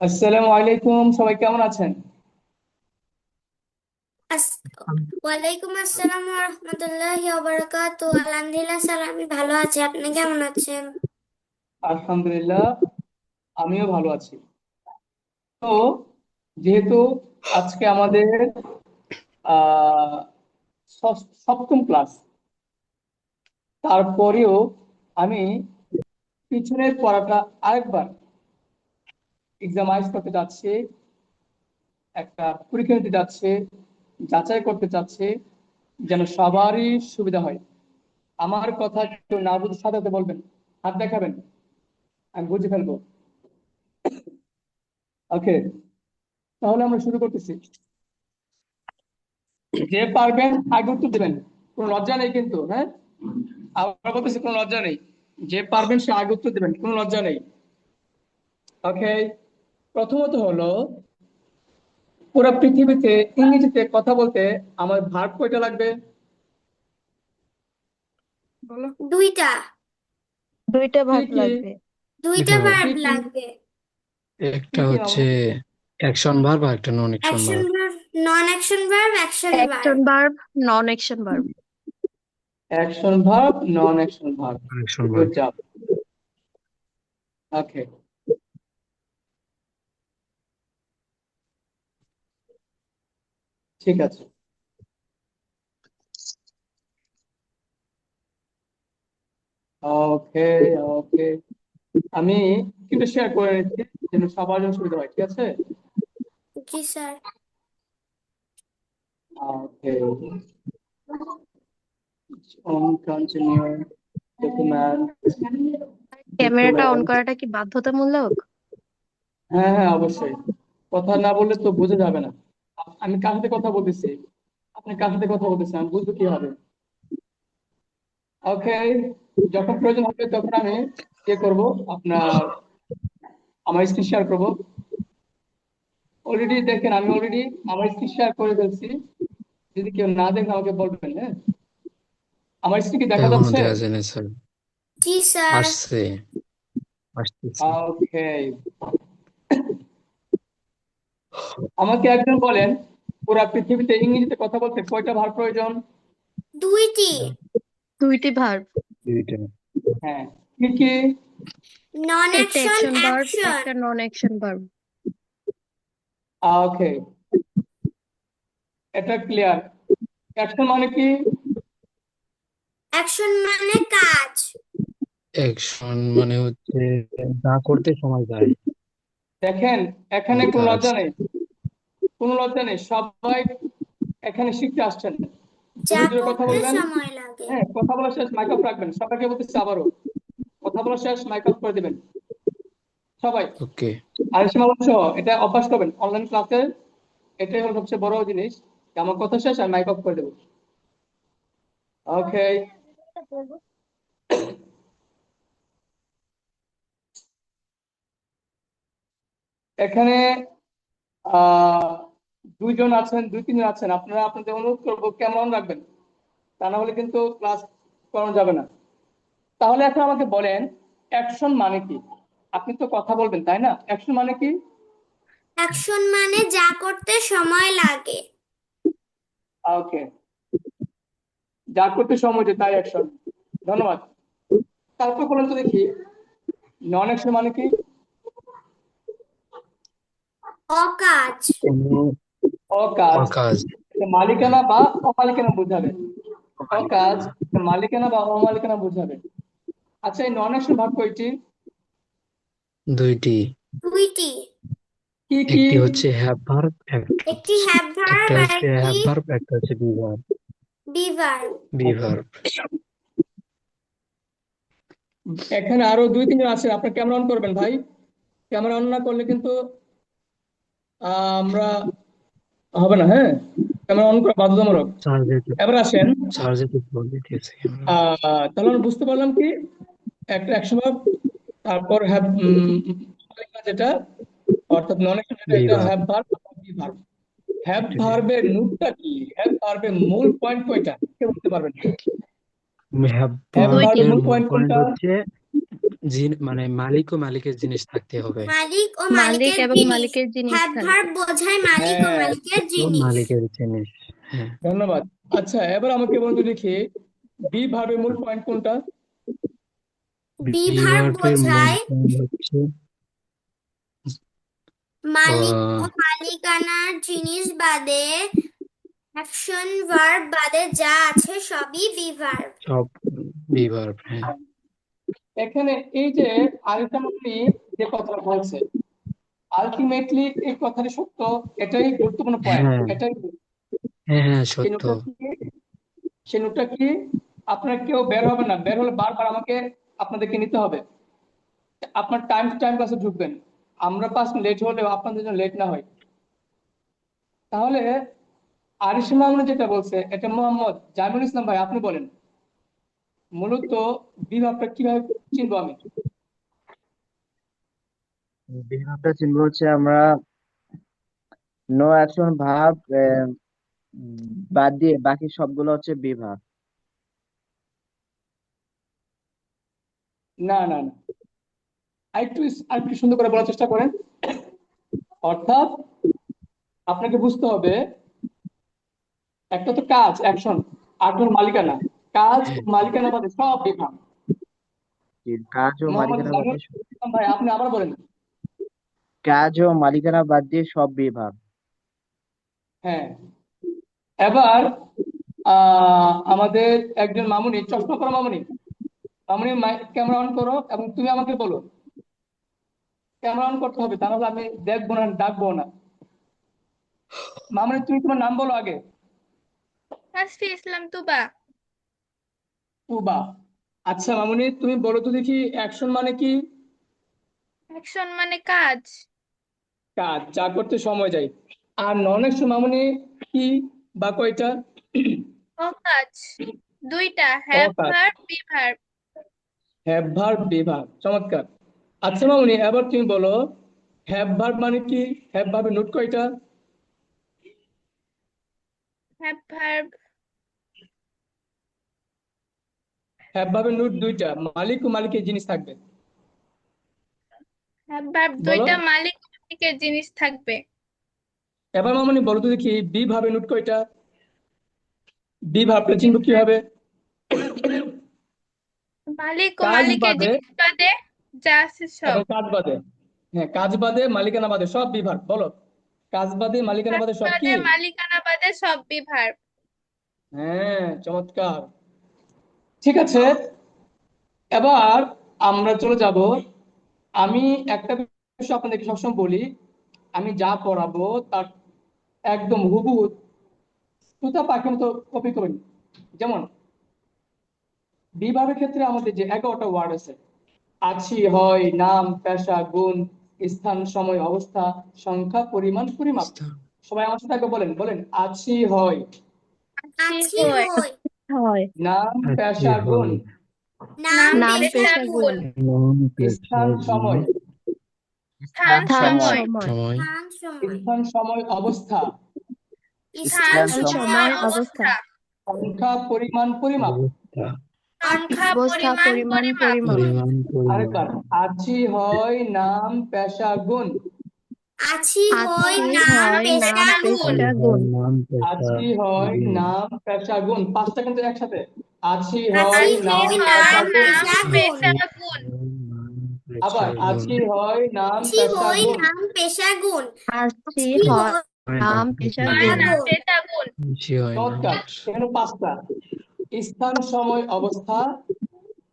আসসালামু আলাইকুম, সবাই কেমন আছেন? আস- ওয়ালাইকুম আসসালাম ওয়া রাহমাতুল্লাহি ওয়া বারাকাতুহু। আলহামদুলিল্লাহ স্যার, আমি ভালো আছি। আপনি কেমন আছেন? আলহামদুলিল্লাহ, আমিও ভালো আছি। তো যেহেতু আজকে আমাদের আহ সপ্তম ক্লাস, তারপরেও আমি পিছনের পড়াটা আরেকবার এক্সামাইজ করতে যাচ্ছি, একটা পরীক্ষা দিতে যাচ্ছে, যাচাই করতে চাচ্ছে, যেন সবারই সুবিধা হয়। আমার কথা কেউ না বুঝে সাথে সাথে বলবেন, হাত দেখাবেন, আমি বুঝে ফেলবো। ওকে, তাহলে আমরা শুরু করতেছি। যে পারবেন আগে উত্তর দিবেন, কোনো লজ্জা নেই কিন্তু, হ্যাঁ। আবার বলতেছি, কোনো লজ্জা নেই। যে পারবেন সে আগে উত্তর দিবেন, কোনো লজ্জা নেই। ওকে, প্রথমত হলো, পুরো পৃথিবীতে ইংরেজিতে কথা বলতে আমার ভার্ব কয়টা লাগবে? বলো। দুইটা। দুইটা কি ভার্ব কি? লাগবে। দুইটা দুইটা ভার্ব, কি ভার্ব কি? লাগবে। কি একটা কি হচ্ছে মামু? অ্যাকশন ভার্ব আর একটা non action action verb. Verb, non action verb, action action verb. Verb, non action verb. Action verb, non action verb. Action good verb. Job. Okay, ঠিক আছে। ওকে, ওকে, আমি কিন্তু শেয়ার করে নিচ্ছি যেন সবার জন্য সুবিধা হয়, ঠিক আছে। জি sir. Okay, on continue document ক্যামেরাটা অন document করাটা কি বাধ্যতামূলক? হ্যাঁ হ্যাঁ, অবশ্যই। কথা না বললে তো বোঝা যাবে না। আমি কার সাথে কথা বলতেছি, আপনি কার সাথে কথা বলতেছেন, আমি বুঝবো কিভাবে? ওকে, যখন প্রয়োজন হবে তখন আমি ইয়ে করব, আপনার আমার স্ক্রিন শেয়ার করবো। অলরেডি দেখেন, আমি অলরেডি আমার স্ক্রিন শেয়ার করে ফেলছি। যদি কেউ না দেখে আমাকে বলবেন, হ্যাঁ। আমার স্ক্রিন কি দেখা এখনো যাচ্ছে? দেওয়া যায় না স্যার। জি স্যার। আসছে, আসতেছে। ওকে, আমাকে একজন বলেন, পুরা পৃথিবীতে ইংরেজিতে কথা বলতে কয়টা ভার প্রয়োজন? দুইটি। দুইটি ভার্ব। দুইটা। হ্যাঁ, কি কি? নন একটা অ্যাকশন, অ্যাকশন ভার্ব, অ্যাকশন। একটা নন অ্যাকশন ভার্ব। ওকে, এটা ক্লিয়ার। অ্যাকশন মানে কি? অ্যাকশন মানে কাজ। অ্যাকশন মানে হচ্ছে যা করতে সময় যায়, দেখেন, এখানে যে কোনো কাজ। লজ্জা নেই, কোনো লজ্জা নেই, সবাই এখানে শিখতে আসছেন। যা জোরে জোরে কথা করতে বলবেন। সময় লাগে। হ্যাঁ, কথা বলা শেষ মাইক অফ রাখবেন, সবাইকে বলতেছি আবারও, কথা বলা শেষ মাইক অফ করে দিবেন সবাই। ওকে। আর সীমাবদ্ধ সহ এটা অভ্যাস করবেন অনলাইন ক্লাসে। এটাই হলো সবচেয়ে বড় জিনিস, যে আমার কথা শেষ আর মাইক অফ করে দেবো। ওকে, এখানে আহ দুইজন আছেন, দুই তিনজন আছেন, আপনারা আপনাদের অনুরোধ করবো ক্যামেরা অন রাখবেন, তা না হলে কিন্তু ক্লাস করানো যাবে না। তাহলে এখন আমাকে বলেন, অ্যাকশন মানে কি? আপনি তো কথা বলবেন তাই না, অ্যাকশন মানে কি? অ্যাকশন মানে যা করতে সময় লাগে। ওকে, যা করতে সময় যায় তাই অ্যাকশন। ধন্যবাদ। তারপর বলেন তো দেখি, নন অ্যাকশন মানে কি? অকাজ। কোনো অকাজ। অকাজ। এটা মালিকানা বা অমালিকানা বোঝাবে। অকাজ এটা মালিকানা বা অমালিকানা বোঝাবে। আচ্ছা, এই নন অ্যাকশন ভাগ কয়টি? দুইটি। দুইটি। কি কি? একটি হচ্ছে হ্যাভ ভার্ব, একটা একটি হচ্ছে হ্যাভ একটা ভার্ব আর হচ্ছে একটি হ্যাভ ভার্ব, একটা হচ্ছে be verb. Be verb. Be verb. এখানে আরো দুই তিনজন আছে, আপনার ক্যামেরা অন করবেন ভাই। ক্যামেরা অন না করলে কিন্তু আমরা হবে না, হ্যাঁ। ক্যামেরা অন করা বাধ্যতামূলক। চার্জে, এবার আসেন, চার্জে তো বলে দিতেছি আমরা। তাহলে আমরা বুঝতে পারলাম কি, একটা একশো ভাব, তারপর হ্যাভ, যেটা অর্থাৎ নন অ্যাকশন যেটা, বি এটা verb. Have verb, be verb. Have ভার্বের রূপটা কি, হ্যাভ ভার্বের মূল পয়েন্ট কয়টা, কে বলতে পারবেন? হ্যাভ হ্যাভ দুইটি। ভার্বের ভার্বের মূল মূল পয়েন্ট পয়েন্ট কোনটা? হচ্ছে মানে মালিক ও মালিকের জিনিস থাকতে হবে। মালিক ও মালিক মালিকের এবং জিনিস। মালিকের জিনিস হ্যাভ থাকবে। ভার্ব বোঝায় মালিক ও হ্যাঁ, মালিকের ও জিনিস। মালিকের জিনিস। হ্যাঁ, ধন্যবাদ। আচ্ছা, এবার আমাকে বন্ধু দেখি বি ভার্বের মূল পয়েন্ট কোনটা? বি বি ভার্ব ভার্বের মূল বোঝায় পয়েন্ট হচ্ছে মালিক ও আহ, মালিকানার জিনিস বাদে অ্যাকশন ভার্ব বাদে যা আছে সবই বি ভার্ব। সব বি ভার্ব। হ্যাঁ, এখানে এই যে আলটিমেটলি যে কথাটা বলছে, আলটিমেটলি এই কথাটি সত্য, এটাই গুরুত্বপূর্ণ পয়েন্ট। হ্যাঁ, এটাই হ্যাঁ, হ্যাঁ, সেই সত্য। নোটটা কি, সেই নোটটা কি, আপনার কেউ বের হবে না, বের হলে বারবার আমাকে আপনাদেরকে নিতে হবে। আপনার টাইম টু টাইম ক্লাসে ঢুকবেন, আমরা 5 মিনিট লেট হলেও আপনাদের জন্য লেট না হয়। তাহলে আরিশ মাহমুদ যেটা বলছে, এটা মোহাম্মদ জামিল ইসলাম ভাই আপনি বলেন, মূলত বিভাগটা কিভাবে চিনবো আমি? বি ভার্বটা চিনবো হচ্ছে আমরা নো অ্যাকশন ভার্ব বাদ দিয়ে বাকি সবগুলো হচ্ছে বি ভার্ব। না না না, আরেকটু সুন্দর করে বলার চেষ্টা করেন। অর্থাৎ আপনাকে বুঝতে হবে, একটা তো কাজ অ্যাকশন, আর কোনো মালিকানা। কাজ ও মালিকানা বাদে সব বিভাগ। কাজ ও মোহাম্মদ মালিকানা বাদ জামিল দিয়ে ইসলাম ভাই আপনি আবার বলেন। কাজ ও মালিকানা বাদ দিয়ে সব বি ভার্ব। হ্যাঁ, এবার আমাদের একজন মামুনি, চশমা পরা মামুনি, মামুনি ক্যামেরা অন করো এবং তুমি আমাকে বলো। ক্যামেরা অন করতে হবে, তা নাহলে আমি দেখবো না, ডাকবো না। মামুনি তুমি তোমার নাম বলো আগে। তাসফি ইসলাম তুবা। উবা। আচ্ছা মামুনি তুমি বলো তো দেখি, অ্যাকশন মানে কি? অ্যাকশন মানে কাজ। কাজ, যা করতে সময় যায়। আর নন অ্যাকশন মামুনি কি বা কয়টা? অকাজ। দুইটা, হ্যাভ অকাজ, verb be verb. Have verb be verb, চমৎকার। আচ্ছা মামুনি এবার তুমি বলো, হ্যাভ ভার্ব মানে কি? হ্যাভ ভার্বের নোট কয়টা? হ্যাভ ভার্ব হ্যাভ ভার্বের নোট দুইটা, মালিক ও মালিকের জিনিস থাকবে। হ্যাভ ভার্ব বলো। দুইটা, মালিক ও মালিকের জিনিস থাকবে। এবার মামুনি বলো তো দেখি বি ভার্বের নোট কয়টা? বি ভার্বটা চিনবো কিভাবে? মালিক ও কাজ মালিকের বাদে জিনিস বাদে যা আছে সব। এবং কাজ বাদে। হ্যাঁ, কাজ বাদে মালিকানা বাদে সব বি ভার্ব। বলো, কাজ বাদে মালিকানা কাজ বাদে সব কি? বাদে মালিকানা বাদে সব বি ভার্ব। হ্যাঁ, চমৎকার। ঠিক আছে, এবার আমরা চলে যাব। আমি একটা বিষয় আপনাদেরকে সবসময় বলি, আমি যা পড়াবো তার একদম হুবহু সুতা পাখির মতো কপি করেন। যেমন বিভাগের ক্ষেত্রে আমাদের যে 11টা ওয়ার্ড আছে, আছি, হয়, নাম, পেশা, গুণ, স্থান, সময়, অবস্থা, সংখ্যা, পরিমাণ, পরিমাপ। স্থান। সবাই আমার সাথে একবার বলেন বলেন, আছি, হয়, আছি হয়, হই, হয়। নাম, আছি, পেশা, গুণ, হয়। নাম নাম পেশা পেশা গুণ, গুণ। নাম, পেশা, স্থান, গুণ, সময়, স্থান স্থান সময়। সময়। সময়, স্থান সময়, স্থান, সময়, অবস্থা, স্থান স্থান স্থান সময় সময় সময় অবস্থা, অবস্থা। সংখ্যা, পরিমাণ, পরিমাপ। অবস্থা, সংখ্যা, অবস্থা পরিমাণ, পরিমাণ পরিমাপ। পরিমাপ। পরিমাণ, পরিমাণ। আরেকবার, আছি, হয়, নাম, পেশা, গুণ। আছি হই, আছি নাম হয় পেশা নাম গুণ। পেশা হয়, গুণ। নাম, পেশা, আছি, হয়, গুণ। নাম, পেশা, গুণ, 5টা কিন্তু একসাথে। আছি, আছি হয়, নাম, হই, পেশা, নাম গুণ। পেশা আছি, গুণ। পেশা গুণ। হয়, নাম, আবার, পেশা, গুণ। আছি, হয়, নাম, আছি পেশা, হই, গুণ। নাম পেশা গুণ। আছি আছি হয় হই, হয়, নাম, নাম পেশা, পেশা হয় গুণ। গুণ। নাম পেশা গুণ। আছি, হয়, নাম, চমৎকার, পেশা। এখানে 5টা। স্থান, সময়, অবস্থা,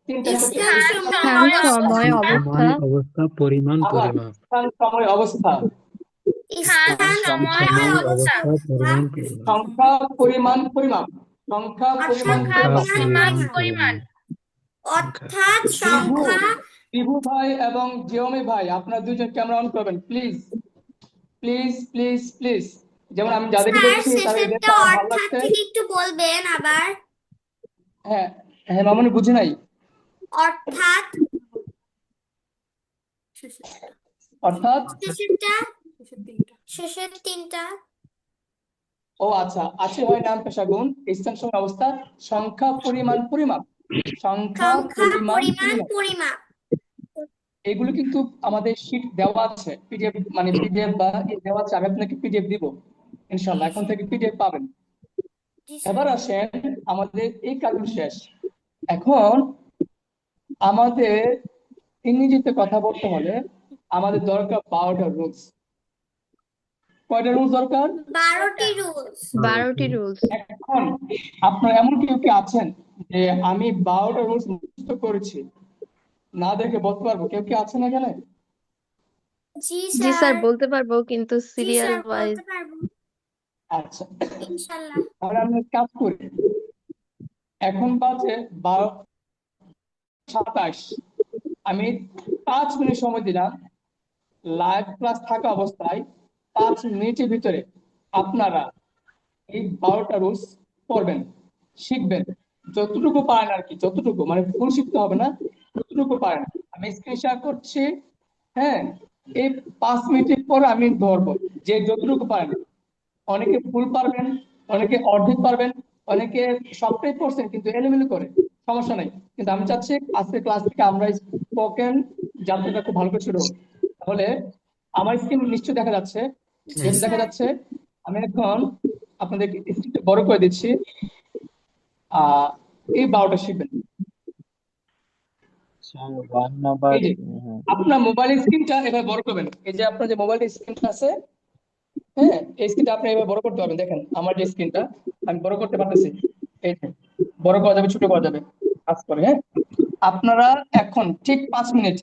3টা কিন্তু স্থান স্থান সময় স্থান সময় সময় অবস্থা, অবস্থা। অবস্থা। সময়, অবস্থা, পরিমাণ, আবার পরিমাপ। স্থান, সময়, অবস্থা, স্থান স্থান স্থান, সময় সময় সময়, অবস্থা। অবস্থা, অবস্থা, পরিমাণ, পরিমাপ। সংখ্যা, পরিমাণ, পরিমাপ, সংখ্যা, পরিমাণ, সংখ্যা, অর্থাৎ পরিমাপ। পরিমাপ, পরিমাণ, পরিমাণ। পরিমাণ। সংখ্যা। অর্থাৎ বিভু, সংখ্যা। বিভু ভাই এবং জিওমি ভাই, আপনারা দুজন ক্যামেরা অন করবেন প্লিজ, প্লিজ প্লিজ প্লিজ। যেমন আমি যাদেরকে স্যার দেখছি তাদের দেখে শেষেরটা আমার ভালো অর্থাৎ লাগছে। থেকে একটু বলবেন আবার। হ্যাঁ, হ্যাঁ মামুনি বুঝি নাই। অর্থাৎ অর্থাৎ, শেষেরটা, শেষের তিনটা। ও আচ্ছা, আছে, হয়, নাম, পেশা, গুণ, স্থান, সময়, অবস্থা, সংখ্যা, পরিমাণ, পরিমাপ। সংখ্যা, সংখ্যা, পরিমাণ, পরিমাণ, পরিমাপ। পরিমাপ। এগুলো কিন্তু আমাদের শীট দেওয়া আছে, পিডিএফ মানে পিডিএফ বা দেওয়া আছে। আমি আপনাকে পিডিএফ দিব ইনশাল্লাহ, এখন থেকে পিডিএফ পাবেন। জি স্যার। এবার আসেন, আমাদের এই কাজগুলো শেষ। এখন আমাদের ইংরেজিতে কথা বলতে হলে আমাদের দরকার 12টা রুলস। কয়টা রুলস দরকার? 12টি রুলস। 12টি রুলস। এখন আপনার এমন কেউ কি আছেন যে আমি 12টা রুলস মুখস্থ করেছি, না দেখে বলতে পারবো? কেউ কি আছেন এখানে? জি জি স্যার, স্যার। বলতে পারবো কিন্তু জি সিরিয়াল স্যার, ওয়াইজ। বলতে পারবো আচ্ছা, ইনশাল্লাহ। তাহলে আমি এক কাজ করি, এখন বাজে 12:27, আমি 5 মিনিট সময় দিলাম। লাইভ ক্লাস থাকা অবস্থায় 5 মিনিটের ভিতরে আপনারা এই 12টা রুলস পড়বেন, শিখবেন, যতটুকু পারেন আর কি, যতটুকু মানে ফুল শিখতে হবে না, যতটুকু পারেন। আমি স্ক্রিন শেয়ার করছি। হ্যাঁ, এই 5 মিনিটের পর আমি ধরবো যে যতটুকু পারেন। অনেকে ফুল পারবেন, অনেকে অর্ধেক পারবেন, অনেকে সবটাই পড়ছেন কিন্তু এলোমেলো করে, সমস্যা নাই। কিন্তু আমি চাচ্ছি আজকের ক্লাস থেকে আমরা স্পোকেন যাত্রাটা খুব ভালো করে শুরু হোক। তাহলে আমার স্ক্রিন নিশ্চয়ই দেখা যাচ্ছে, জি যেহেতু দেখা স্যার। যাচ্ছে আমি এখন আপনাদের স্ক্রিনটা বড় করে দিচ্ছি। আহ এই 12টা শিখবেন। Sir 1 number. এই যে আপনার মোবাইল স্ক্রিনটা এবার বড় করবেন, এই যে আপনার যে মোবাইল স্ক্রিনটা আছে, হ্যাঁ, এই স্ক্রিনটা আপনি এবার বড় করতে পারবেন। দেখেন আমার যে স্ক্রিনটা আমি বড় করতে পারতেছি, এই যে বড় করা যাবে, ছোট করা যাবে কাজ করে। হ্যাঁ, আপনারা এখন ঠিক 5 মিনিট,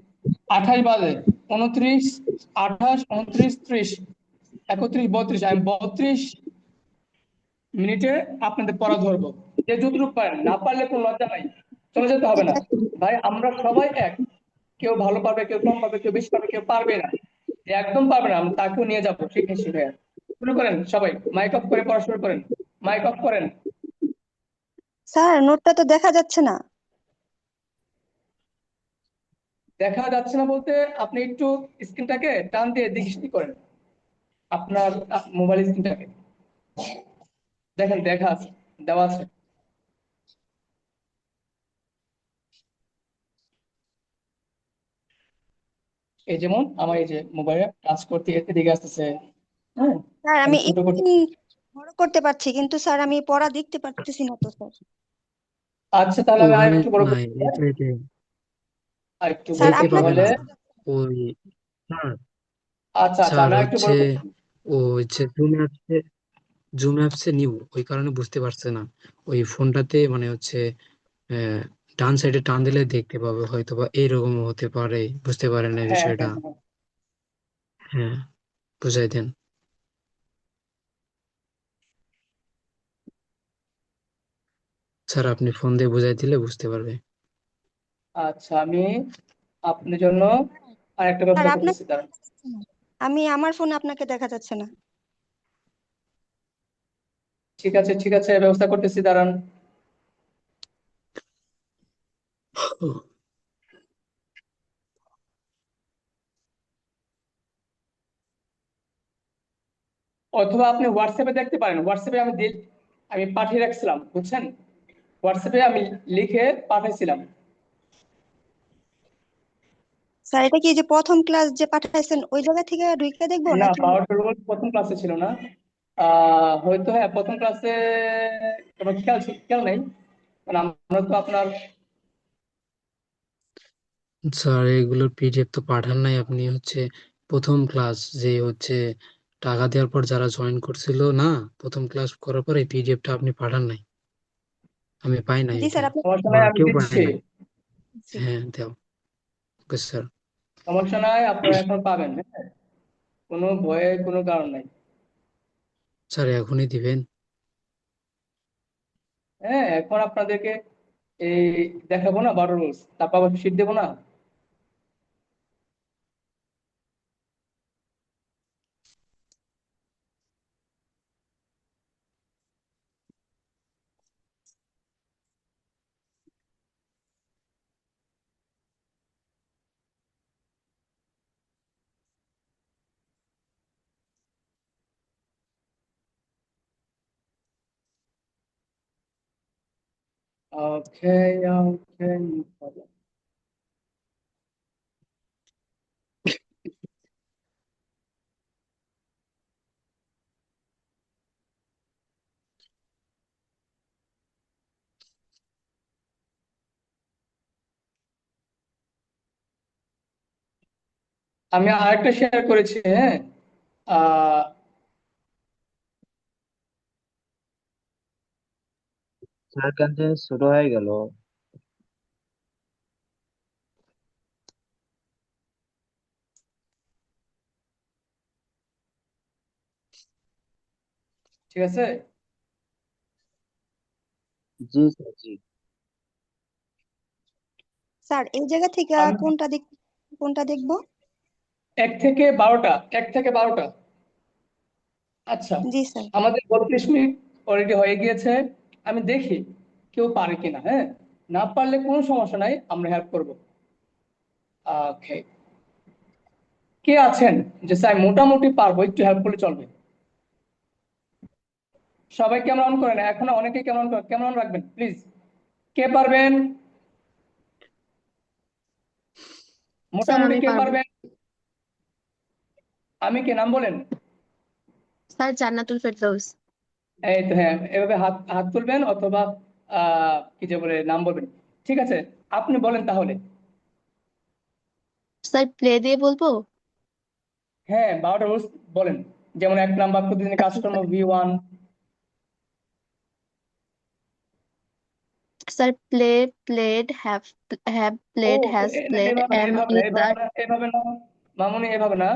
28 বাজে, 29, 28, 29, 30, 31, 32, আমি 32 মিনিটে আপনাদের পড়া ধরবো। যে যতটুকু পারেন, না পারলে কোনো লজ্জা নাই, চলে যেতে হবে না। ভাই আমরা সবাই এক, কেউ ভালো পারবে, কেউ কম পারবে, কেউ বেশি পারবে, কেউ পারবে না। যে একদম পারবে না আমরা তাকেও নিয়ে যাবো, ঠিক আছে? শিখে শুরু করেন, সবাই মাইক অফ করে পড়া শুরু করেন। মাইক অফ করেন। স্যার নোটটা তো দেখা যাচ্ছে না। দেখা যাচ্ছে না বলতে আপনি একটু স্ক্রিনটাকে টান দিয়ে দৃষ্টি করেন, আপনার মোবাইল স্ক্রিনটাকে দেখেন, দেখা আছে, দেওয়া আছে। এই যেমন আমার এই যে মোবাইলে কাজ করতে এদিকে আসতেছে। হ্যাঁ, স্যার আমি আমি ছোট করতে। একটু বড় করতে পারছি কিন্তু স্যার আমি পড়া দেখতে পারতেছি না তো স্যার। আচ্ছা, তাহলে আমি ওখানে আরেকটু বড় নাই, করছি। এটা এটা আরেকটু বড় স্যার দেখতে করতে আপনাকে পাবে হলে না। দেখা যাচ্ছে না। ওই স্যার, আচ্ছা আচ্ছা, স্যার আমি আরেকটু হচ্ছে বড় করছি। ও হচ্ছে জুম অ্যাপসে নিউ, ওই কারণে বুঝতে পারছে না। ওই ফোনটাতে মানে হচ্ছে আহ, ডান সাইডে টান দিলে দেখতে পাবে, হয়তো বা এইরকম হতে পারে, বুঝতে পারে না এই হ্যাঁ বিষয়টা। হ্যাঁ হ্যাঁ। হ্যাঁ, বুঝাই দেন। স্যার আপনি ফোন দিয়ে বুঝাই দিলে বুঝতে পারবে। আচ্ছা, আমি আপনার জন্য আরেকটা স্যার ব্যবস্থা আপনাকে করতেছি, দাঁড়ান। দেখা যাচ্ছে না। আমি আমার ফোনে আপনাকে দেখা যাচ্ছে না। ঠিক আছে ঠিক আছে, ব্যবস্থা করতেছি, দাঁড়ান। অথবা আপনি হোয়াটসঅ্যাপে দেখতে পারেন, হোয়াটসঅ্যাপে আমি পাঠিয়ে রাখছিলাম, বুঝছেন? হোয়াটসঅ্যাপে আমি লিখে পাঠাইছিলাম। স্যার এটা কি এই যে প্রথম ক্লাস যে পাঠাইছেন ওই জায়গা থেকে ঢুকে দেখবো না, নাকি? 12টা রোল প্রথম ক্লাসে ছিল না। হয়তো হ্যাঁ, প্রথম ক্লাসে তোমার খেয়াল নেই, কারণ আমরা তো আপনার। স্যার এগুলোর পিডিএফ তো পাঠান নাই আপনি, হচ্ছে প্রথম ক্লাস যে হচ্ছে টাকা দেওয়ার পর যারা জয়েন করছিল না, প্রথম ক্লাস করার পর এই পিডিএফটা আপনি পাঠান নাই, আমি পাই নাই জি এটা, স্যার আপনি সমস্যা বা নাই, আমি কেউ পায় দিচ্ছি। নাই। জি। হ্যাঁ দাও। Okay sir. সমস্যা নাই, আপনারা এখন পাবেন। হ্যাঁ, কোনো ভয়ের কোনো কারণ নাই। স্যার এখনই দিবেন? হ্যাঁ, এখন আপনাদেরকে এই দেখাবো না 12 রুলস, তারপর আবার শিট দেবো না। ওকে ওকে। আমি আরেকটা শেয়ার করেছি, হ্যাঁ। আহ স্যার কন্টেন্ট ছোট হয়ে গেল। ঠিক আছে। জি স্যার, জি। স্যার এই জায়গা থেকে আমি কোনটা দেখবো? 1 থেকে 12টা, 1 থেকে 12টা। আচ্ছা, জি স্যার। আমাদের 32 মিনিট অলরেডি হয়ে গিয়েছে। আমি দেখি কেউ পারে কিনা, হ্যাঁ। না পারলে কোনো সমস্যা নাই, আমরা হেল্প করবো। ওকে, কে আছেন যে স্যার মোটামুটি পারবো, একটু হেল্প করলে চলবে? সবাই ক্যামেরা অন করেন, এখনো অনেকে ক্যামেরা অন রাখবেন প্লিজ। কে পারবেন? স্যার মোটামুটি আমি কে পারবো। পারবেন? আমি কে, নাম বলেন। স্যার জান্নাতুল ফেরদৌস। এই তো, হ্যাঁ, এভাবে হাত হাত তুলবেন অথবা কি যে বলে নাম বলবেন। ঠিক আছে, আপনি বলেন তাহলে। স্যার প্লে দিয়ে বলবো? হ্যাঁ, 12টা রুলস বলেন। যেমন 1 নাম্বার, প্রতিদিনের আচ্ছা কাজকর্ম sir. V1। Sir play, played, have ও, প্লেড, হ্যাজ প্লেড, এভাবে না, এম এভাবে না, ইজ আর। এভাবে না, এভাবে না, মামুনি, এভাবে না।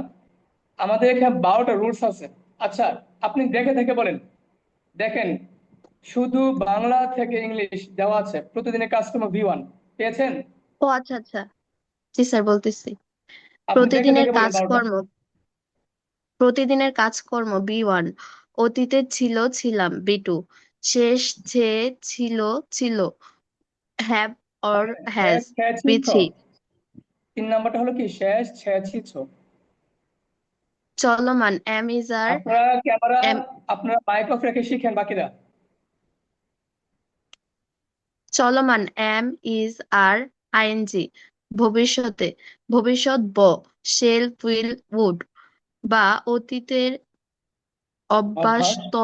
আমাদের এখানে 12টা রুলস আছে। আচ্ছা, আপনি দেখে দেখে বলেন। দেখেন, শুধু বাংলা থেকে ইংলিশ দেওয়া আছে। প্রতিদিনের কাজকর্ম V1 পেয়েছেন? ও আচ্ছা আচ্ছা, জি স্যার বলতেছি। আপনি দেখে প্রতিদিনের দেখে বলেন 12টা। প্রতিদিনের কাজকর্ম বি1। অতীতে ছিল, ছিলাম বি2। শেষ যে ছিল, ছিল হ্যাভ অর হ্যাজ শেষ ছেয়েছিছ। বি3। 3 নাম্বারটা হলো কি? শেষ ছেয়েছিছ। চলমান এম ইজ আর। আপনারা ক্যামেরা, এম আপনারা মাইক অফ রেখে শিখেন বাকিরা। চলমান এম ইজ আর আইএনজি। ভবিষ্যতে ভবিষ্যৎ ব শেল উইল উড। বা অতীতের অভ্যাস অভ্যাস ত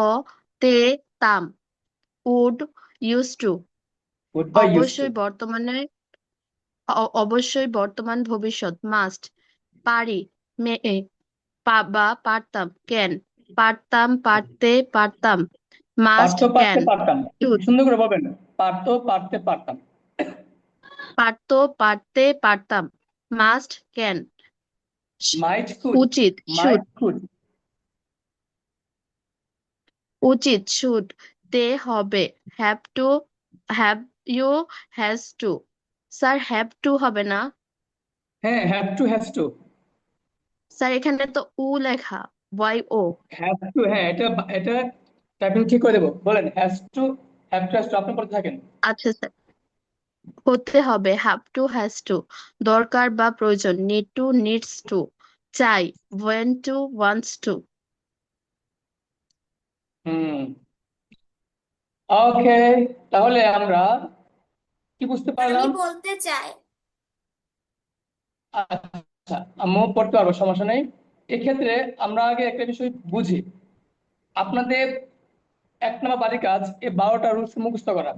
তে তাম would use to. Would by use to. অবশ্যই বর্তমান ভবিষ্যৎ মাস্ট। পারি মে বা পারতাম ক্যান। পারতাম পারতে পারতাম মাস্ট পারতো, পারতে ক্যান পারতাম। শুড। সুন্দর করে বলবেন। পারতো, পারতে পারতাম। পারতো পারতে পারতাম মাস্ট ক্যান মাইট কুড। উচিত শুড। Might could. উচিত শুড তে হবে have to have you has to. Sir have to হবে না? হ্যাঁ, have to, has to. Sir এখানে তো উ লেখা, ওয়াই ও। হ্যাভ টু, হ্যাঁ, এটা এটা টাইপিং ঠিক করে দেবো। বলেন has to, have to, has two, আপনি পড়তে থাকেন। আচ্ছা স্যার। হতে হবে হ্যাভ টু হ্যাজ টু। দরকার বা প্রয়োজন নিড টু নিডস টু। চাই ওয়েন টু ওয়ান্টস টু। হুম, ওকে, তাহলে আমরা কি বুঝতে আমি পারলাম? বলতে চাই। আচ্ছা, আমিও পড়তে পারবো, সমস্যা নেই। এক্ষেত্রে আমরা আগে একটা বিষয় বুঝি। আপনাদের 1 নাম্বার বাড়ির কাজ এই 12টা রুলস মুখস্থ করা।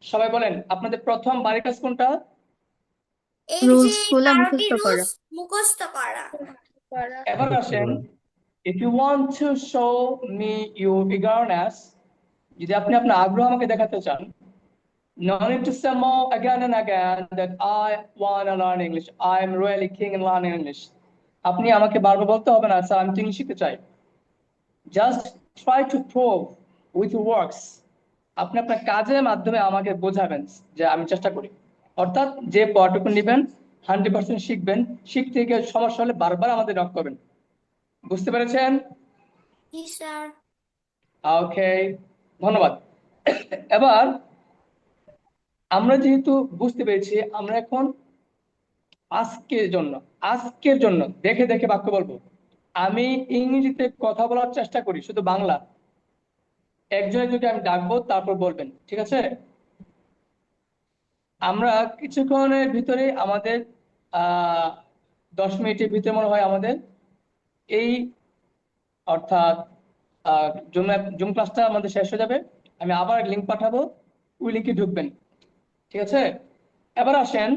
সবাই বলেন, আপনাদের প্রথম বাড়ির কাজ কোনটা? এই যে রুলস গুলা 12টি মুখস্থ করা। রুলস মুখস্থ করা। এবার আসেন, if you want to show me your eagerness, যদি আপনি আপনার আগ্রহ আমাকে দেখাতে চান, no need to say more again and again that I want to learn English, I am really keen in learning English. আপনি আমাকে বারবার বলতে হবে না স্যার আমি তো ইংলিশ শিখতে চাই। Just try to prove with works. আপনি আপনার কাজের মাধ্যমে আমাকে বোঝাবেন যে আমি চেষ্টা করি। অর্থাৎ যে পড়াটুকু নেবেন 100% শিখবেন। শিখতে গিয়ে সমস্যা হলে বারবার আমাদের নক করবেন। বুঝতে পেরেছেন? জি স্যার। ওকে, ধন্যবাদ। এবার আমরা যেহেতু বুঝতে পেরেছি, আমরা এখন আজকের জন্য দেখে দেখে বাক্য বলবো। আমি ইংরেজিতে কথা বলার চেষ্টা করি, শুধু বাংলা। একজনের যদি আমি ডাকবো, তারপর বলবেন, ঠিক আছে? আমরা কিছুক্ষণের ভিতরে আমাদের 10 মিনিটের ভিতরে মনে হয় আমাদের এই, অর্থাৎ জুম জুম ক্লাসটা আমাদের শেষ হয়ে যাবে। আমি আবার লিঙ্ক পাঠাবো, ওই লিঙ্কে ঢুকবেন, ঠিক আছে? এবার আসেন,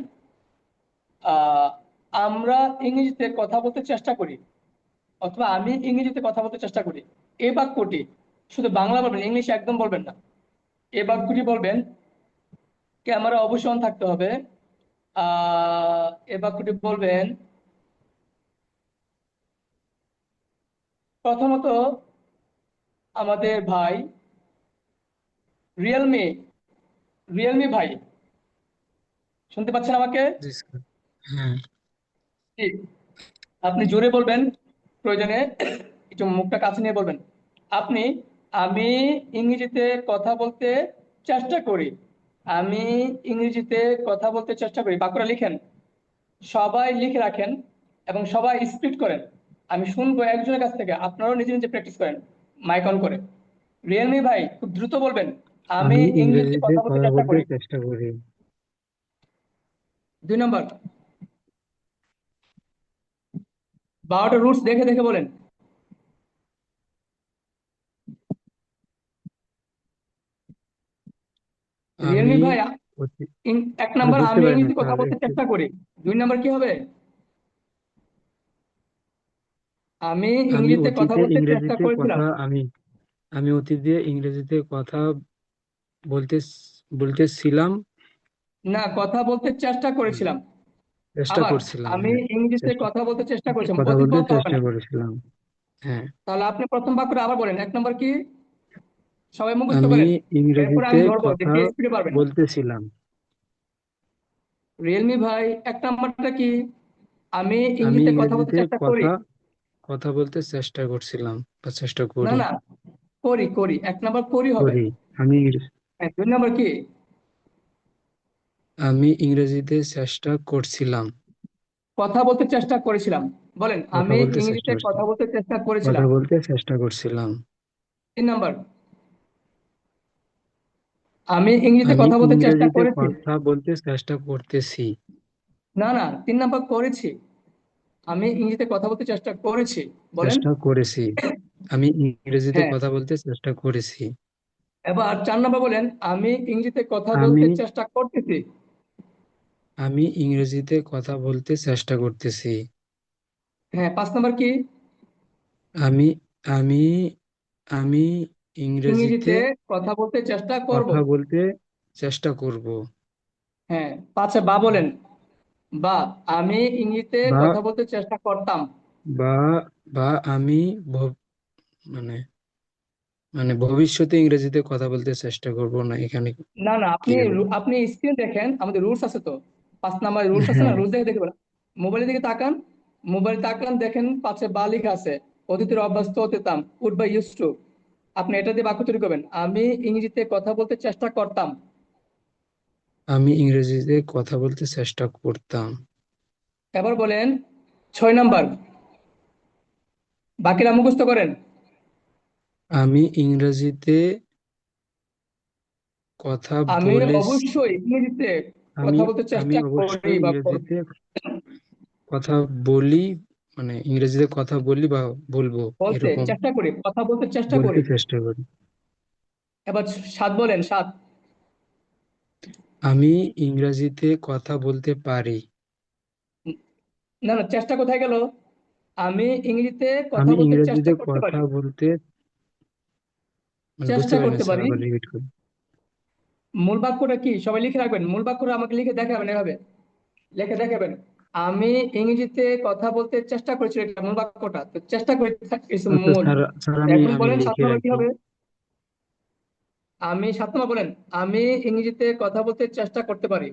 আহ আমরা ইংরেজিতে কথা বলতে চেষ্টা করি, অথবা আমি ইংরেজিতে কথা বলতে চেষ্টা করি। এই বাক্যটি শুধু বাংলা বলবেন, ইংলিশ একদম বলবেন না। এই বাক্যটি বলবেন, ক্যামেরা অবশ্যই on থাকতে হবে। এই বাক্যটি বলবেন, প্রথমত আমাদের ভাই রিয়েলমি, রিয়েলমি ভাই, শুনতে পাচ্ছেন আমাকে? জি স্যার। হ্যাঁ। ঠিক। আপনি জোরে বলবেন, প্রয়োজনে একটু মুখটা কাছে নিয়ে বলবেন। আপনি, আমি ইংরেজিতে কথা বলতে চেষ্টা করি। আমি ইংরেজিতে কথা বলতে চেষ্টা করি, বাক্যটা লিখেন, সবাই লিখে রাখেন এবং সবাই স্পিড করেন। আমি শুনবো একজনের কাছ থেকে, আপনারাও নিজে নিজে প্র্যাকটিস করেন মাইক অন করে। রিয়েলমি ভাই খুব দ্রুত বলবেন, আমি আমি ইংরেজিতে ইংরেজিতে কথা বলতে কথা চেষ্টা বলতে করি। চেষ্টা করি। 2 নম্বর, 12টা রুলস দেখে দেখে বলেন। আমি রিয়েলমি ভাই, অতি- 1 নম্বর বুঝতে আমি পারি না ইংরেজিতে কথা স্যার বলতে একটু। চেষ্টা করি। 2 নম্বর কি হবে? আমি আমি ইংরেজিতে কথা অতীতে বলতে চেষ্টা ইংরেজিতে করেছিলাম। কথা আমি আমি অতীতে ইংরেজিতে কথা বলতে বলতেছিলাম। না, কথা বলতে চেষ্টা হুম, করেছিলাম। চেষ্টা আবার, করছিলাম, আমি হ্যাঁ। ইংরেজিতে চেষ্টা কথা বলতে চেষ্টা করেছিলাম, কথা অতীত বলতে বলতে হবে চেষ্টা না। করেছিলাম, হ্যাঁ। তাহলে আপনি প্রথম বাক্যটা আবার বলেন, 1 নম্বর কি? সবাই মুখস্থ আমি করেন, এরপর ইংরেজিতে আমি ধরবো যে কথা কে স্পিডে পারবেন। বলতেছিলাম। রিয়েলমি ভাই, 1 নম্বরটা কি? আমি আমি ইংরেজিতে কথা বলতে ইংরেজিতে চেষ্টা করি। কথা কথা বলতে চেষ্টা করছিলাম বা চেষ্টা না করি। না, করি করি, 1 নম্বর করি হবে। করি। আমি হ্যাঁ, 2 নম্বর কি? আমি ইংরেজিতে চেষ্টা করছিলাম। কথা বলতে চেষ্টা করেছিলাম। বলেন, কথা আমি বলতে চেষ্টা ইংরেজিতে কথা করছিলাম। বলতে চেষ্টা কথা করেছিলাম। বলতে চেষ্টা করছিলাম। 3 নম্বর, আমি ইংরেজিতে আমি কথা বলতে চেষ্টা ইংরেজিতে করেছি। কথা বলতে চেষ্টা করতেছি। না না, 3 নম্বর করেছি। আমি ইংরেজিতে কথা বলতে চেষ্টা করেছি। বলেন। চেষ্টা করেছি। আমি ইংরেজিতে হ্যাঁ, কথা বলতে চেষ্টা করেছি। এবার 4 নম্বর বলেন, আমি ইংরেজিতে কথা আমি বলতে চেষ্টা করতেছি। আমি ইংরেজিতে কথা বলতে চেষ্টা করতেছি। হ্যাঁ, 5 নম্বর কি? আমি আমি আমি ইংরেজিতে ইংরেজিতে কথা বলতে চেষ্টা করব। কথা বলতে চেষ্টা করব। হ্যাঁ, 5 বা বলেন, বা আমি ইংরেজিতে বা কথা বলতে চেষ্টা করতাম। বা বা আমি মানে মানে ভবিষ্যতে ইংরেজিতে কথা বলতে চেষ্টা করব না, এখানে না না, কি আপনি হবে? আপনি স্ক্রিন দেখেন, আমাদের রুলস আছে তো। 5 নাম্বার রুলস আছে না, হ্যাঁ। রুলস দেখে দেখে বলেন। মোবাইলের দিকে তাকান, মোবাইল তাকান, দেখেন 5 বা লেখা আছে। অতীতের অভ্যস্ত হতেতাম, উড বা ইউজ টু। আপনি এটা দিয়ে বাক্য তৈরি করবেন, আমি ইংরেজিতে কথা বলতে চেষ্টা করতাম। আমি ইংরেজিতে কথা বলতে চেষ্টা করতাম। এবার বলেন 6 নাম্বার, বাকিরা মুখস্থ করেন। আমি ইংরেজিতে কথা আমি বলে অবশ্যই ইংরেজিতে আমি কথা বলতে আমি চেষ্টা করি অবশ্যই বা করব। ইংরেজিতে কথা বলি, মানে ইংরেজিতে কথা বলি বা বলবো, বলতে এরকম চেষ্টা করি, কথা বলতে চেষ্টা বলতে করি। চেষ্টা করি। এবার 7 বলেন, 7। আমি ইংরেজিতে কথা বলতে পারি। না না, চেষ্টা কোথায় গেল? আমি ইংরেজিতে কথা আমি বলতে চেষ্টা ইংরেজিতে করতে কথা পারি। বলতে, মানে বুঝতে চেষ্টা পারি না করতে স্যার, পারি, আবার রিপিট করি। মূল বাক্যটা কি সবাই লিখে রাখবেন, মূল বাক্যটা আমাকে লিখে দেখাবেন, এভাবে লিখে দেখাবেন। আমি ইংরেজিতে কথা বলতে চেষ্টা করেছি, এটা মূল বাক্যটা তো, চেষ্টা করে is আচ্ছা মূল। স্যার, স্যার আমি এখন আমি বলেন 7 লিখে নম্বর কি রাখি। হবে? আমি 7 নম্বর বলেন, আমি ইংরেজিতে কথা বলতে চেষ্টা করতে পারি।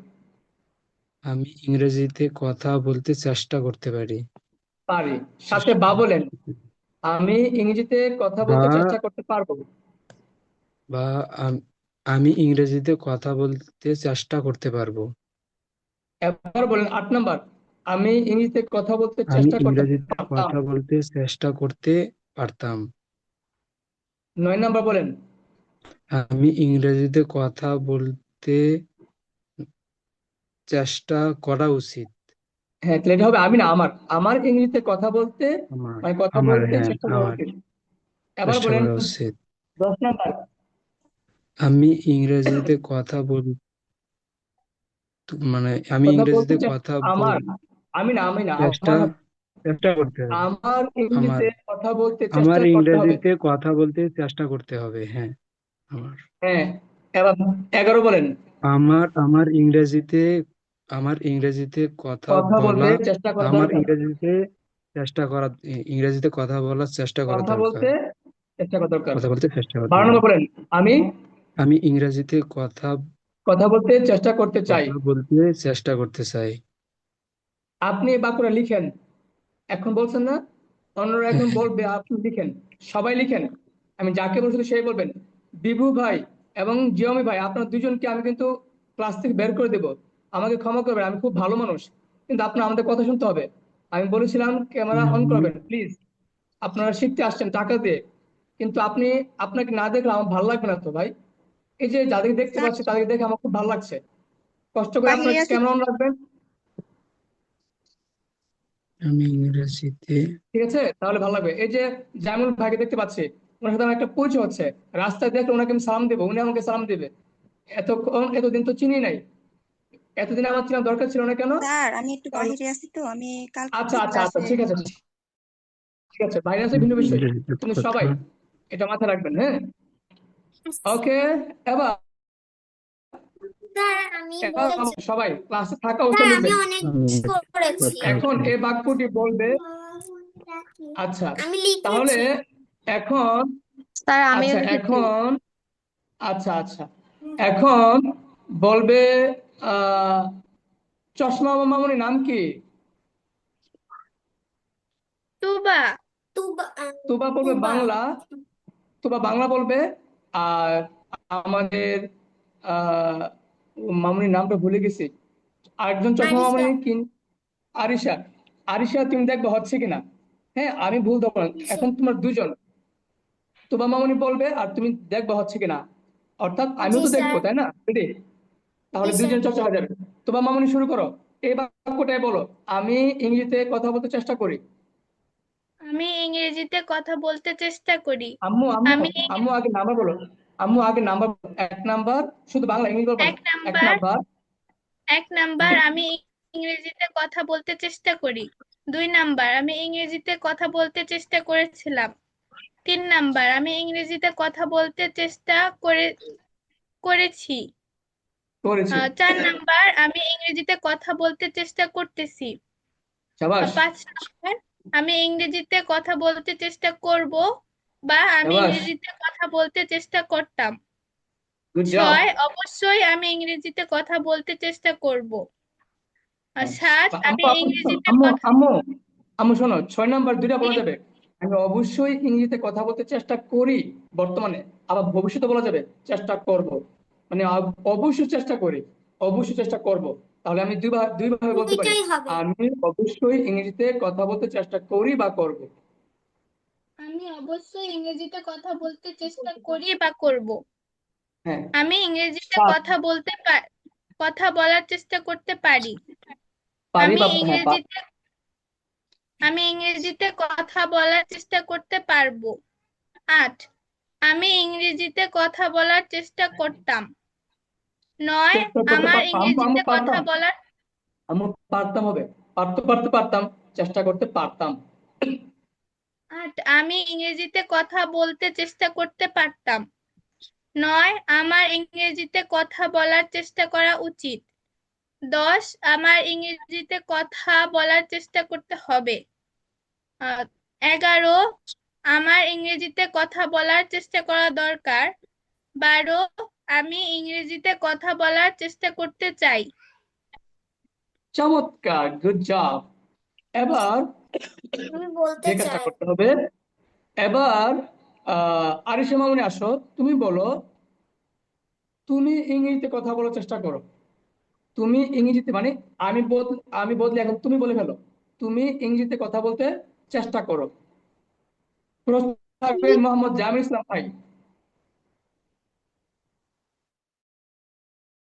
আমি ইংরেজিতে কথা বলতে চেষ্টা করতে পারি। পারি, সাথে চেষ্টা বা বলেন, আমি ইংরেজিতে কথা বা বলতে চেষ্টা করতে পারবো। বা আমি ইংরেজিতে কথা বলতে চেষ্টা করতে পারবো। এবার বলেন 8 নম্বর, আমি ইংরেজিতে কথা বলতে আমি চেষ্টা করতে ইংরেজিতে পারতাম। কথা বলতে চেষ্টা করতে পারতাম। 9 নম্বর বলেন, আমি ইংরেজিতে কথা বলতে চেষ্টা করা উচিত। হ্যাঁ তাহলে এটা হবে আমি না আমার, আমার ইংরেজিতে কথা বলতে, আমার মানে কথা আমার বলতে হ্যাঁ, চেষ্টা করা আমার উচিত। এবার চেষ্টা বলেন করা উচিত। 10 নাম্বার, আমি ইংরেজিতে কথা মানে আমি কথা বলতে ইংরেজিতে চেষ্টা কথা আমার, আমি না চেষ্টা আমার চেষ্টা করতে হবে। আমার আমার ইংরেজিতে কথা বলতে আমার চেষ্টা করতে হবে। ইংরেজিতে কথা বলতে চেষ্টা করতে হবে, হ্যাঁ। আমার হ্যাঁ, এবার 11 বলেন। আমার ইংরেজিতে কথা কথা বলতে বলা চেষ্টা করা আমার দরকার। ইংরেজিতে কথা বলার চেষ্টা করা কথা দরকার। বলতে চেষ্টা করা দরকার। কথা বলতে চেষ্টা করা 12 দরকার। নম্বর বলেন। আমি আমি ইংরেজিতে কথা বলতে চেষ্টা করতে চাই। কথা বলতে চেষ্টা করতে চাই। আপনি এই বাক্যটা লিখেন। এখন বলছেন না, অন্যরা এখন বলবে, আপনি লিখেন, সবাই লিখেন। আমি যাকে বলছি সেই বলবেন। বিভু ভাই এবং জিয়মি ভাই, আপনার দুজনকে আমি কিন্তু ক্লাস থেকে বের করে দেব। আমাকে ক্ষমা করবেন, আমি খুব ভালো মানুষ, কিন্তু আপনার আমাদের কথা শুনতে হবে। আমি বলেছিলাম ক্যামেরা অন আমি করবেন প্লিজ। আপনারা শিখতে আসছেন টাকা দিয়ে, কিন্তু আপনাকে না দেখলে আমার ভালো লাগবে না তো ভাই। এই যে যাদের দেখতে স্যার পাচ্ছি তাদেরকে দেখে আমার খুব ভালো লাগছে। কষ্ট করে আপনার বাহিরে আছি ক্যামেরা অন রাখবেন। আমি ইংরেজিতে ঠিক আছে, তাহলে ভালো লাগবে। এই যে জামুল ভাইকে দেখতে পাচ্ছি, ওনার সাথে আমার একটা পরিচয় হচ্ছে। রাস্তায় দেখলে ওনাকে আমি সালাম দেবো, উনি আমাকে সালাম দেবে। এতদিন তো চিনি নাই। এতদিন আমার চেনা দরকার ছিল না কেন? স্যার আমি একটু কারণ বাহিরে আছি তো আমি কালকে আচ্ছা আচ্ছা আচ্ছা, ক্লাসে ঠিক আছে ঠিক আছে, বাইরে আছে ভিন্ন বিষয়, ইংরেজিতে কিন্তু কথা সবাই এটা মাথায় রাখবেন, হ্যাঁ। ওকে, এবার স্যার আমি এবার বলেছি, সবাই ক্লাসে থাকা স্যার অবস্থায় আমি লিখবেন। অনেক আমি করেছি। কথা এখন এই বাক্যটি বলবে। আচ্ছা, আমি তাহলে লিখেছি। এখন স্যার আমিও আচ্ছা লিখেছি। এখন আচ্ছা আচ্ছা, এখন বলবে আহ চশমা মামুনির নাম কি? তুবা। তুবা তুবা বলবে তুবা বাংলা, তুবা বাংলা বলবে। আর আমাদের আহ মামুনির নামটা ভুলে গেছি। আরেকজন চশমা আরিসা। মামুনি কি? আরিশা। আরিশা, তুমি দেখবে হচ্ছে কিনা। হ্যাঁ, আমি ভুল দেবো না। এখন তোমার দুজন, তুবা মামুনি বলবে আর তুমি দেখবে হচ্ছে কিনা। অর্থাৎ আমিও জি তো দেখবো, স্যার। তাই না? রেডি? জি তাহলে স্যার। দুজন চর্চা হয়ে যাবে। তুবা মামুনি শুরু করো। এই বাক্যটাই বলো, আমি ইংরেজিতে কথা বলতে চেষ্টা করি। আমি ইংরেজিতে কথা বলতে চেষ্টা করি। আম্মু আম্মু আমি আম্মু আগে নাম্বার বলো। আম্মু আগে নাম্বার বলো। 1 নাম্বার, শুধু বাংলা, ইংলিশ বলবো না। এক এক নাম্বার নাম্বার 1 নাম্বার আমি ইংরেজিতে কথা বলতে চেষ্টা করি। 2 নাম্বার আমি ইংরেজিতে কথা বলতে চেষ্টা করেছিলাম। 3 নাম্বার আমি ইংরেজিতে কথা বলতে চেষ্টা করেছি। করেছি। 4 নাম্বার আমি ইংরেজিতে কথা বলতে চেষ্টা করতেছি। সাবাস 5 নাম্বার আমি ইংরেজিতে কথা বলতে চেষ্টা করব বা আমি সাবাস, ইংরেজিতে কথা বলতে চেষ্টা করতাম। Good job. 6 অবশ্যই আমি ইংরেজিতে কথা বলতে চেষ্টা করব। আর 7 আমি আম্মু আম্মু শোনো, ইংরেজিতে আম্মু কথা আম্মু আম্মু শোনো, 6 নাম্বার দুইটা বলা যাবে। আমি অবশ্যই ইংরেজিতে কথা বলতে চেষ্টা করি বর্তমানে, আবার ভবিষ্যতে বলা যাবে চেষ্টা করব। মানে অবশ্যই চেষ্টা করি, অবশ্যই চেষ্টা করব। তাহলে আমি দুইভাবে বলতে পারি। দুইটাই হবে। আমি অবশ্যই ইংরেজিতে কথা বলতে চেষ্টা করি বা করব। আমি অবশ্যই ইংরেজিতে কথা বলতে চেষ্টা করি বা করব। হ্যাঁ, আমি ইংরেজিতে 7 কথা বলার চেষ্টা করতে পারি। পারি আমি বা হ্যাঁ ইংরেজিতে আমি ইংরেজিতে কথা বলার চেষ্টা করতে পারবো। 8 আমি ইংরেজিতে কথা বলার চেষ্টা করতাম। 9 চেষ্টা করতে আমার আম্মু আম্মু ইংরেজিতে কথা পারতাম। বলার আম্মু পারতাম হবে, পারতে পারতাম, চেষ্টা করতে পারতাম। 8 আমি ইংরেজিতে কথা বলতে চেষ্টা করতে পারতাম। 9 আমার ইংরেজিতে কথা বলার চেষ্টা করা উচিত। 10 আমার ইংরেজিতে কথা বলার চেষ্টা করতে হবে। 11 আমার ইংরেজিতে কথা বলার চেষ্টা করা দরকার। 12 আমি ইংরেজিতে কথা বলার চেষ্টা করতে চাই। চমৎকার, গুড জব। এবার আমি বলতে যে কাজটা চাই। করতে হবে, এবার আরিশা মামুনি আসো, তুমি বলো, তুমি ইংরেজিতে কথা বলার চেষ্টা করো। তুমি ইংরেজিতে মানে আমি বদলে এখন তুমি বলে ফেলো, তুমি ইংরেজিতে কথা বলতে চেষ্টা করো। প্রশ্ন থাকবে মোহাম্মদ জামিল ইসলাম ভাই।